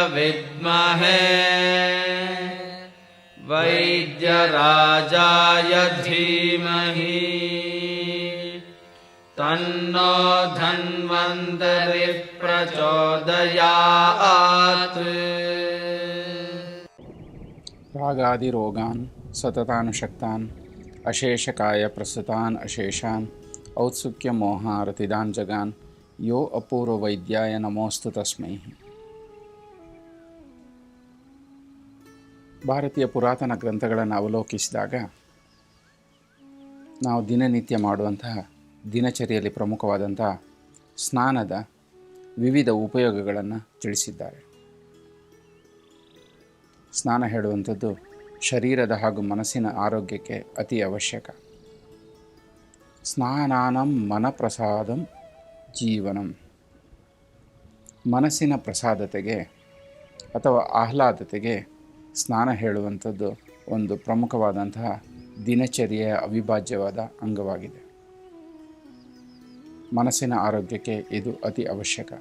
ವಿದ್ಮಹೇ ವೈದ್ಯರಾಜಾಯ ಧೀಮಹಿ ತನ್ನೋ ಧನ್ವಂತರಿ ಪ್ರಚೋದಯಾತ್. ರಾಗಾದಿರೋಗಾನ್ ಸತತಾನುಶಕ್ತಾನ್ ಅಶೇಷಕಾಯ ಪ್ರಸ್ತುತಾನ್ ಅಶೇಷಾನ್ ಔತ್ಸುಕ್ಯ ಮೋಹಾರತಿದಾನ್ ಜಗಾನ್ ಯೋ ಅಪೂರ್ವ ವೈದ್ಯಾಯ ನಮೋಸ್ತು ತಸ್ಮೈ. ಭಾರತೀಯ ಪುರಾತನ ಗ್ರಂಥಗಳನ್ನು ಅವಲೋಕಿಸಿದಾಗ ನಾವು ದಿನನಿತ್ಯ ಮಾಡುವಂತಹ ದಿನಚರಿಯಲ್ಲಿ ಪ್ರಮುಖವಾದಂತಹ ಸ್ನಾನದ ವಿವಿಧ ಉಪಯೋಗಗಳನ್ನು ತಿಳಿಸಿದ್ದಾರೆ. ಸ್ನಾನ ಹೇಳುವಂಥದ್ದು ಶರೀರದ ಹಾಗೂ ಮನಸ್ಸಿನ ಆರೋಗ್ಯಕ್ಕೆ ಅತಿ ಅವಶ್ಯಕ. ಸ್ನಾನಾನಂ ಮನಪ್ರಸಾದಂ ಜೀವನಂ. ಮನಸ್ಸಿನ ಪ್ರಸಾದತೆಗೆ ಅಥವಾ ಆಹ್ಲಾದತೆಗೆ ಸ್ನಾನ ಹೇಳುವಂಥದ್ದು ಒಂದು ಪ್ರಮುಖವಾದಂತಹ ದಿನಚರಿಯ ಅವಿಭಾಜ್ಯವಾದ ಅಂಗವಾಗಿದೆ. ಮನಸ್ಸಿನ ಆರೋಗ್ಯಕ್ಕೆ ಇದು ಅತಿ ಅವಶ್ಯಕ.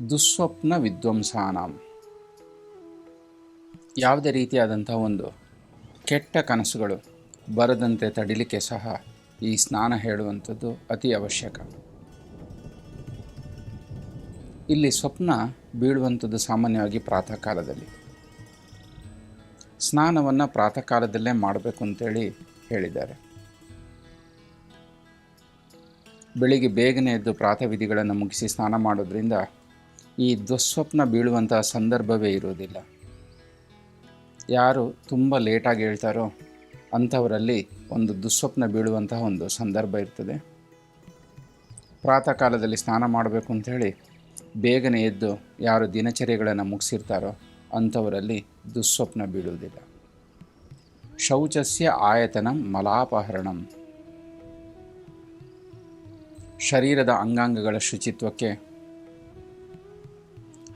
ದುಸ್ವಪ್ನ ವಿದ್ವಂಸಾನಾಂ. ಯಾವುದೇ ರೀತಿಯಾದಂಥ ಒಂದು ಕೆಟ್ಟ ಕನಸುಗಳು ಬರದಂತೆ ತಡಿಲಿಕ್ಕೆ ಸಹ ಈ ಸ್ನಾನ ಹೇಳುವಂಥದ್ದು ಅತಿ ಅವಶ್ಯಕ. ಇಲ್ಲಿ ಸ್ವಪ್ನ ಬೀಳುವಂಥದ್ದು ಸಾಮಾನ್ಯವಾಗಿ ಪ್ರಾತಃ ಕಾಲದಲ್ಲಿ. ಸ್ನಾನವನ್ನು ಪ್ರಾತಃ ಕಾಲದಲ್ಲೇ ಮಾಡಬೇಕು ಅಂತೇಳಿ ಹೇಳಿದ್ದಾರೆ. ಬೆಳಿಗ್ಗೆ ಬೇಗನೆ ಎದ್ದು ಪ್ರಾತಃ ವಿಧಿಗಳನ್ನು ಮುಗಿಸಿ ಸ್ನಾನ ಮಾಡೋದ್ರಿಂದ ಈ ದುಸ್ವಪ್ನ ಬೀಳುವಂತಹ ಸಂದರ್ಭವೇ ಇರುವುದಿಲ್ಲ. ಯಾರು ತುಂಬ ಲೇಟಾಗಿ ಹೇಳ್ತಾರೋ ಅಂಥವರಲ್ಲಿ ಒಂದು ದುಸ್ವಪ್ನ ಬೀಳುವಂತಹ ಒಂದು ಸಂದರ್ಭ ಇರ್ತದೆ. ಪ್ರಾತಃ ಕಾಲದಲ್ಲಿ ಸ್ನಾನ ಮಾಡಬೇಕು ಅಂಥೇಳಿ ಬೇಗನೆ ಎದ್ದು ಯಾರು ದಿನಚರ್ಯಗಳನ್ನು ಮುಗಿಸಿರ್ತಾರೋ ಅಂಥವರಲ್ಲಿ ದುಸ್ವಪ್ನ ಬೀಳುವುದಿಲ್ಲ. ಶೌಚಸ್ಯ ಆಯತನಂ ಮಲಾಪಹರಣಂ. ಶರೀರದ ಅಂಗಾಂಗಗಳ ಶುಚಿತ್ವಕ್ಕೆ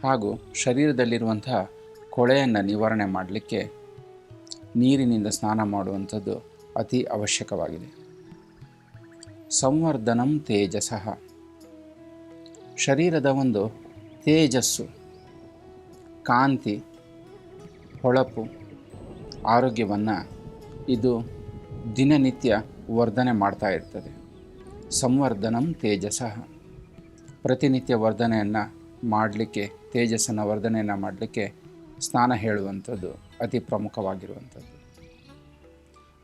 ಹಾಗೂ ಶರೀರದಲ್ಲಿರುವಂತಹ ಕೊಳೆಯನ್ನು ನಿವಾರಣೆ ಮಾಡಲಿಕ್ಕೆ ನೀರಿನಿಂದ ಸ್ನಾನ ಮಾಡುವಂಥದ್ದು ಅತಿ ಅವಶ್ಯಕವಾಗಿದೆ. ಸಂವರ್ಧನಂ ತೇಜಸಃ. ಶರೀರದ ಒಂದು ತೇಜಸ್ಸು, ಕಾಂತಿ, ಹೊಳಪು, ಆರೋಗ್ಯವನ್ನು ಇದು ದಿನನಿತ್ಯ ವರ್ಧನೆ ಮಾಡ್ತಾ ಇರ್ತದೆ. ಸಂವರ್ಧನಂ ತೇಜಸಃ. ಪ್ರತಿನಿತ್ಯ ವರ್ಧನೆಯನ್ನು ಮಾಡಲಿಕ್ಕೆ, ತೇಜಸ್ಸನ್ನು ವರ್ಧನೆಯನ್ನು ಮಾಡಲಿಕ್ಕೆ ಸ್ನಾನ ಹೇಳುವಂಥದ್ದು ಅತಿ ಪ್ರಮುಖವಾಗಿರುವಂಥದ್ದು.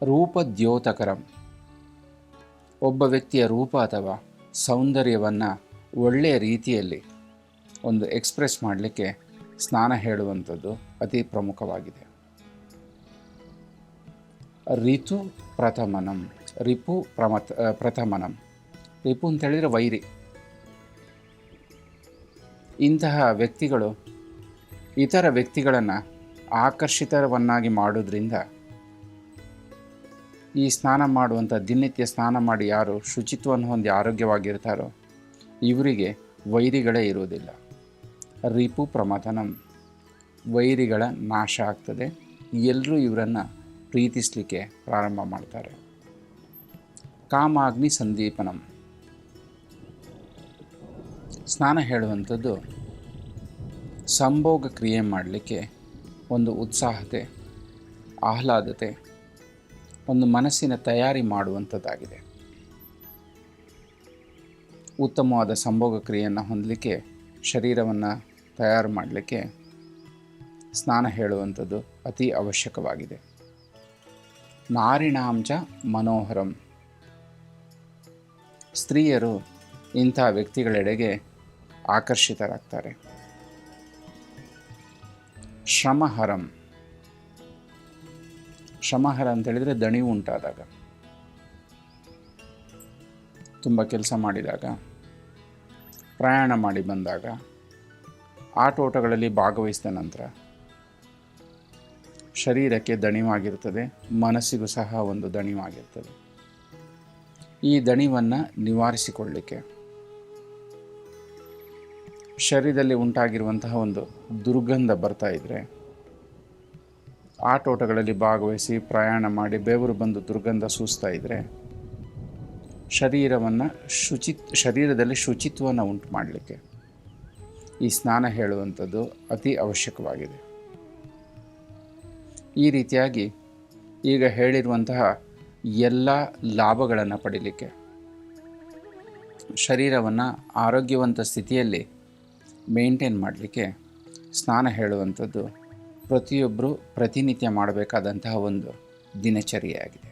ರೂಪದ್ಯೋತಕರಂ. ಒಬ್ಬ ವ್ಯಕ್ತಿಯ ರೂಪ ಅಥವಾ ಸೌಂದರ್ಯವನ್ನು ಒಳ್ಳೆಯ ರೀತಿಯಲ್ಲಿ ಒಂದು ಎಕ್ಸ್ಪ್ರೆಸ್ ಮಾಡಲಿಕ್ಕೆ ಸ್ನಾನ ಹೇಳುವಂಥದ್ದು ಅತಿ ಪ್ರಮುಖವಾಗಿದೆ. ರಿತು ಪ್ರಥಮನಂ. ರಿಪು ಪ್ರಥಮನಂ. ರಿಪು ಅಂತೇಳಿದರೆ ವೈರಿ. ಇಂತಹ ವ್ಯಕ್ತಿಗಳು ಇತರ ವ್ಯಕ್ತಿಗಳನ್ನು ಆಕರ್ಷಿತವನ್ನಾಗಿ ಮಾಡೋದ್ರಿಂದ ಈ ಸ್ನಾನ ಮಾಡುವಂಥ ದಿನನಿತ್ಯ ಸ್ನಾನ ಮಾಡಿ ಯಾರು ಶುಚಿತ್ವವನ್ನು ಹೊಂದಿ ಆರೋಗ್ಯವಾಗಿರ್ತಾರೋ ಇವರಿಗೆ ವೈರಿಗಳೇ ಇರುವುದಿಲ್ಲ. ರಿಪು ಪ್ರಮಥನಂ. ವೈರಿಗಳ ನಾಶ ಆಗ್ತದೆ. ಎಲ್ಲರೂ ಇವರನ್ನು ಪ್ರೀತಿಸಲಿಕ್ಕೆ ಪ್ರಾರಂಭ ಮಾಡ್ತಾರೆ. ಕಾಮಾಗ್ನಿ ಸಂದೀಪನಂ. ಸ್ನಾನ ಹೇಳುವಂಥದ್ದು ಸಂಭೋಗ ಕ್ರಿಯೆ ಮಾಡಲಿಕ್ಕೆ ಒಂದು ಉತ್ಸಾಹತೆ, ಆಹ್ಲಾದತೆ, ಒಂದು ಮನಸ್ಸಿನ ತಯಾರಿ ಮಾಡುವಂಥದ್ದಾಗಿದೆ. ಉತ್ತಮವಾದ ಸಂಭೋಗ ಕ್ರಿಯೆಯನ್ನು ಹೊಂದಲಿಕ್ಕೆ, ಶರೀರವನ್ನು ತಯಾರು ಮಾಡಲಿಕ್ಕೆ ಸ್ನಾನ ಹೇಳುವಂಥದ್ದು ಅತಿ ಅವಶ್ಯಕವಾಗಿದೆ. ನಾರಿಣಾಂಚ ಮನೋಹರಂ. ಸ್ತ್ರೀಯರು ಇಂಥ ವ್ಯಕ್ತಿಗಳೆಡೆಗೆ ಆಕರ್ಷಿತರಾಗ್ತಾರೆ. ಶ್ರಮಹರಂ. ಶ್ರಮಹರ ಅಂತೇಳಿದರೆ ದಣಿವು ಉಂಟಾದಾಗ, ತುಂಬ ಕೆಲಸ ಮಾಡಿದಾಗ, ಪ್ರಯಾಣ ಮಾಡಿ ಬಂದಾಗ, ಆಟೋಟಗಳಲ್ಲಿ ಭಾಗವಹಿಸಿದ ನಂತರ ಶರೀರಕ್ಕೆ ದಣಿವಾಗಿರ್ತದೆ, ಮನಸ್ಸಿಗೂ ಸಹ ಒಂದು ದಣಿವಾಗಿರ್ತದೆ. ಈ ದಣಿವನ್ನು ನಿವಾರಿಸಿಕೊಳ್ಳಲಿಕ್ಕೆ ಶರೀರದಲ್ಲಿ ಉಂಟಾಗಿರುವಂತಹ ಒಂದು ದುರ್ಗಂಧ ಬರ್ತಾ ಇದ್ದರೆ, ಆಟೋಟಗಳಲ್ಲಿ ಭಾಗವಹಿಸಿ ಪ್ರಯಾಣ ಮಾಡಿ ಬೆವರು ಬಂದು ದುರ್ಗಂಧ ಸೂಸ್ತಾ ಇದ್ದರೆ ಶರೀರದಲ್ಲಿ ಶುಚಿತ್ವವನ್ನು ಉಂಟು ಮಾಡಲಿಕ್ಕೆ ಈ ಸ್ನಾನ ಹೇಳುವಂಥದ್ದು ಅತಿ ಅವಶ್ಯಕವಾಗಿದೆ. ಈ ರೀತಿಯಾಗಿ ಈಗ ಹೇಳಿರುವಂತಹ ಎಲ್ಲ ಲಾಭಗಳನ್ನು ಪಡೀಲಿಕ್ಕೆ, ಶರೀರವನ್ನು ಆರೋಗ್ಯವಂತ ಸ್ಥಿತಿಯಲ್ಲಿ ಮೇಂಟೈನ್ ಮಾಡಲಿಕ್ಕೆ ಸ್ನಾನ ಹೇಳುವಂಥದ್ದು ಪ್ರತಿಯೊಬ್ಬರೂ ಪ್ರತಿನಿತ್ಯ ಮಾಡಬೇಕಾದಂತಹ ಒಂದು ದಿನಚರಿಯಾಗಿದೆ.